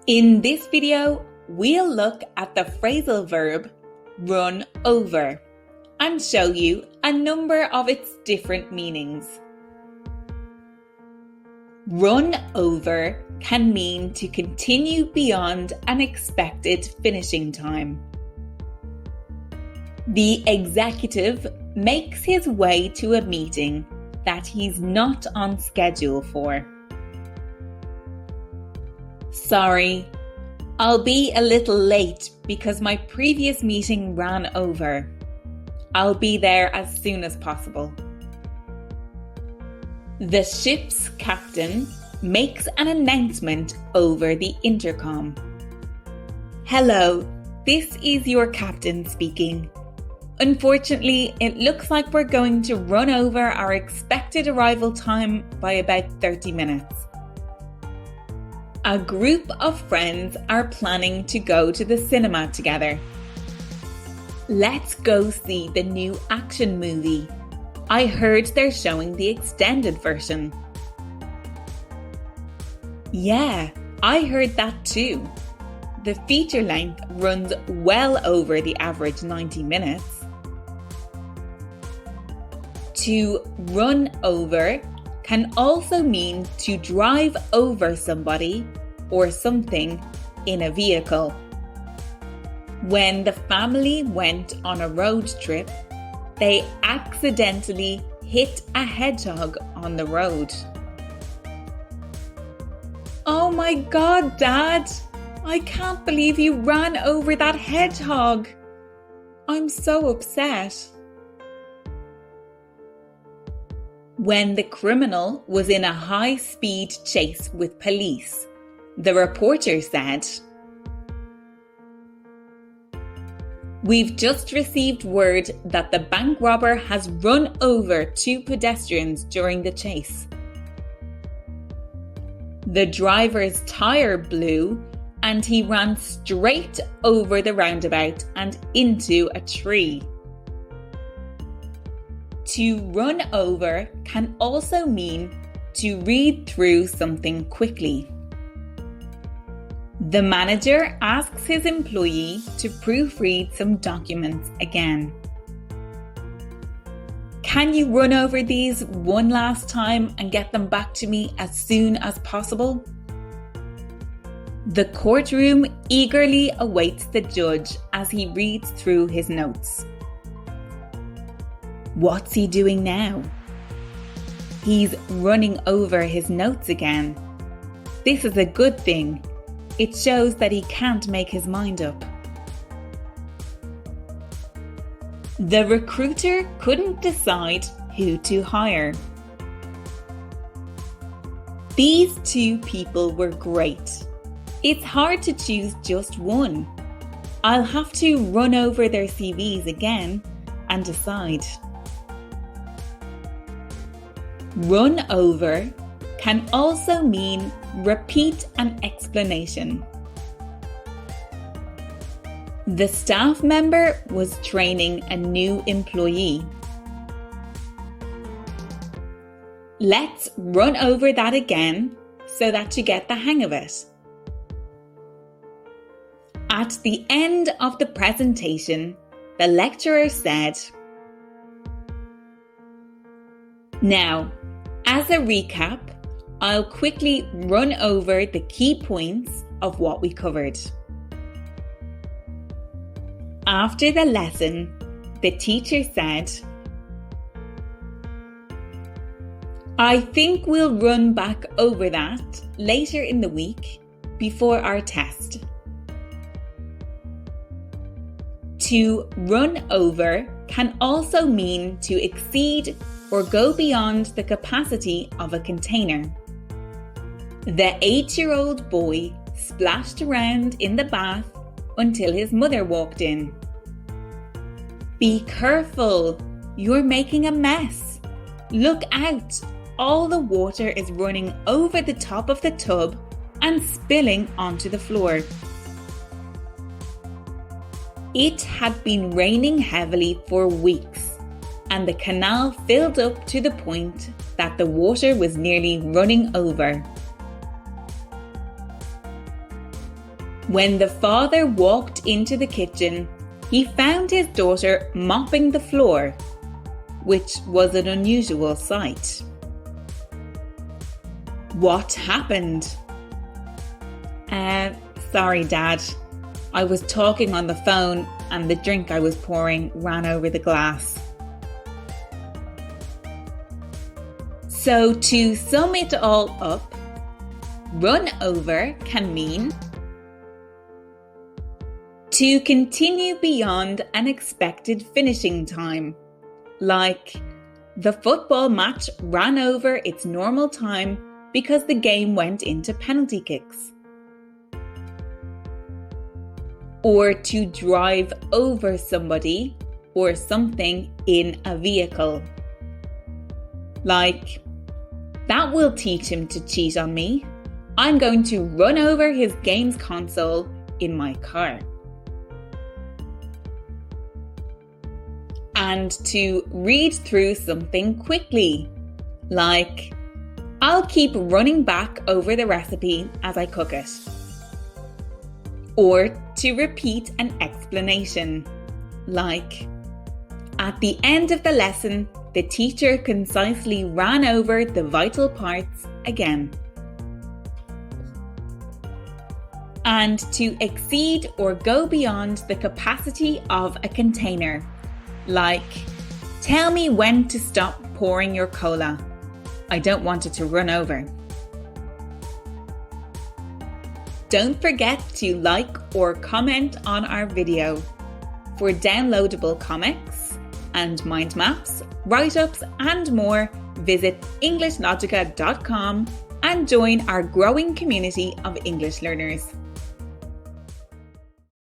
In this video, we'll look at the phrasal verb run over and show you a number of its different meanings. Run over can mean to continue beyond an expected finishing time. The executive makes his way to a meeting that he's not on schedule for. Sorry, I'll be a little late because my previous meeting ran over. I'll be there as soon as possible. The ship's captain makes an announcement over the intercom. Hello, this is your captain speaking. Unfortunately, it looks like we're going to run over our expected arrival time by about 30 minutes. A group of friends are planning to go to the cinema together. Let's go see the new action movie. I heard they're showing the extended version. Yeah, I heard that too. The feature length runs well over the average 90 minutes. To run over can also mean to drive over somebody or something in a vehicle. When the family went on a road trip, they accidentally hit a hedgehog on the road. Oh my God, Dad! I can't believe you ran over that hedgehog! I'm so upset. When the criminal was in a high-speed chase with police, the reporter said, "We've just received word that the bank robber has run over 2 pedestrians during the chase. The driver's tire blew and he ran straight over the roundabout and into a tree." To run over can also mean to read through something quickly. The manager asks his employee to proofread some documents again. Can you run over these one last time and get them back to me as soon as possible? The courtroom eagerly awaits the judge as he reads through his notes. What's he doing now? He's running over his notes again. This is a good thing. It shows that he can't make his mind up. The recruiter couldn't decide who to hire. These 2 people were great. It's hard to choose just one. I'll have to run over their CVs again and decide. Run over can also mean repeat an explanation. The staff member was training a new employee. Let's run over that again so that you get the hang of it. At the end of the presentation, the lecturer said, "Now, as a recap, I'll quickly run over the key points of what we covered." After the lesson, the teacher said, "I think we'll run back over that later in the week before our test." To run over can also mean to exceed or go beyond the capacity of a container. The 8-year-old boy splashed around in the bath until his mother walked in. Be careful, you're making a mess. Look out, all the water is running over the top of the tub and spilling onto the floor. It had been raining heavily for weeks, and the canal filled up to the point that the water was nearly running over. When the father walked into the kitchen, he found his daughter mopping the floor, which was an unusual sight. What happened? Sorry, Dad. I was talking on the phone and the drink I was pouring ran over the glass. So to sum it all up, run over can mean to continue beyond an expected finishing time, like the football match ran over its normal time because the game went into penalty kicks. Or to drive over somebody or something in a vehicle. Like, that will teach him to cheat on me. I'm going to run over his games console in my car. And to read through something quickly. Like, I'll keep running back over the recipe as I cook it. Or to repeat an explanation, like, at the end of the lesson, the teacher concisely ran over the vital parts again. And to exceed or go beyond the capacity of a container, like, tell me when to stop pouring your cola. I don't want it to run over. Don't forget to like or comment on our video. For downloadable comics and mind maps, write-ups and more, visit EnglishLogica.com and join our growing community of English learners.